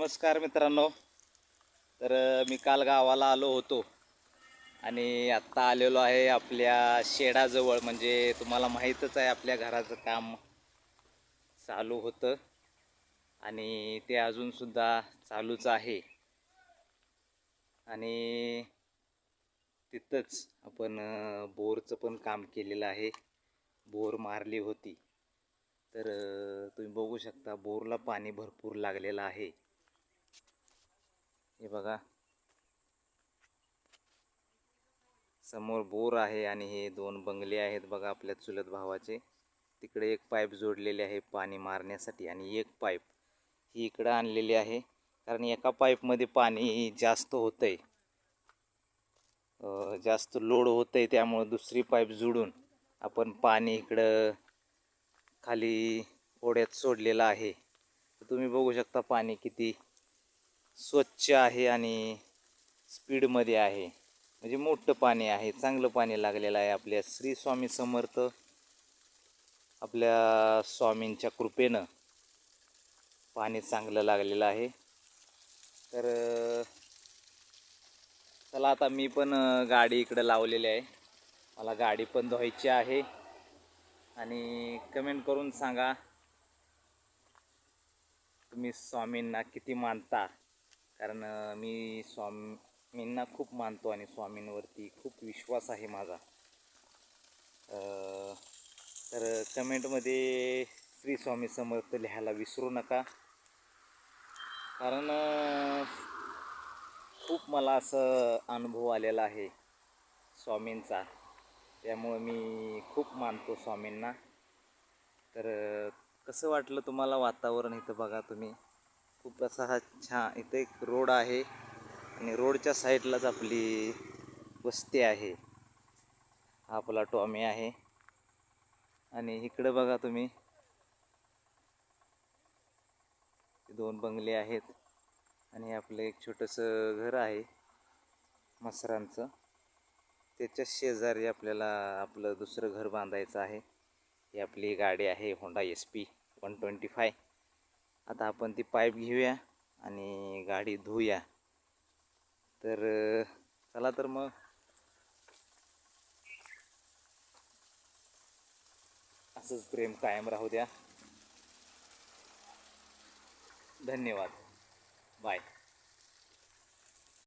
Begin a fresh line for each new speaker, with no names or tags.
नमस्कार मित्रांनो. मी काल गावाला आलो होतो आणि आत्ता आलेलो आहे आपल्या शेडाजवळ. म्हणजे तुम्हाला माहीतच आहे आपल्या घराचं काम चालू होतं आणि ते अजूनसुद्धा चालूच आहे. आणि तिथंच आपण बोरचं पण काम केलेलं आहे. बोर मारली होती. तुम्ही बघू शकता बोरला पाणी भरपूर लागलेलं आहे. हे बघा, समोर बोर आहे आणि हे दोन बंगले आहेत बघा आपल्या चुलत भावाचे. तिकडे एक पाईप जोडलेले आहे पाणी मारण्यासाठी आणि एक पाईप ही इकडं आणलेली आहे, कारण एका पाईपमध्ये पाणी जास्त होतं आहे, जास्त लोड होतं आहे. त्यामुळं दुसरी पाईप जोडून आपण पाणी इकडं खाली ओढ्यात सोडलेलं आहे. तुम्ही बघू शकता पाणी किती स्वच्छ आहे आणि स्पीडमध्ये आहे. म्हणजे मोठं पाणी आहे, चांगलं पाणी लागलेलं आहे. आपल्या श्री स्वामी समर्थ आपल्या स्वामींच्या कृपेनं पाणी चांगलं लागलेलं आहे. चला आता मी पण गाडी इकडं लावलेली आहे. मला गाडी पण धुवायची आहे. आणि कमेंट करून सांगा तुम्ही स्वामींना किती मानता. कारण मी स्वामींना खूप मानतो आणि स्वामींवरती खूप विश्वास आहे माझा. कमेंटमध्ये श्री स्वामी समर्थ लिहायला विसरू नका. कारण खूप मला असं अनुभव आलेला आहे स्वामींचा, त्यामुळं मी खूप मानतो स्वामींना. कसं वाटलं तुम्हाला वातावरण इथं बघा तुम्ही. खूप असा हा छान, इथं एक रोड आहे आणि रोडच्या साईडलाच आपली वस्ती आहे. हा आपला टॉमी आहे आणि इकडं बघा तुम्ही, दोन बंगले आहेत आणि आपलं एक छोटंसं घर आहे मसरांचं. त्याच्या शेजारी आपल्याला आपलं दुसरं घर बांधायचं आहे. ही आपली गाडी आहे होंडा SP 125. आता आपण ती पाईप घेऊया आणि गाडी धुऊया. चला तर मग. असंच प्रेम कायम राहू द्या. धन्यवाद. बाय.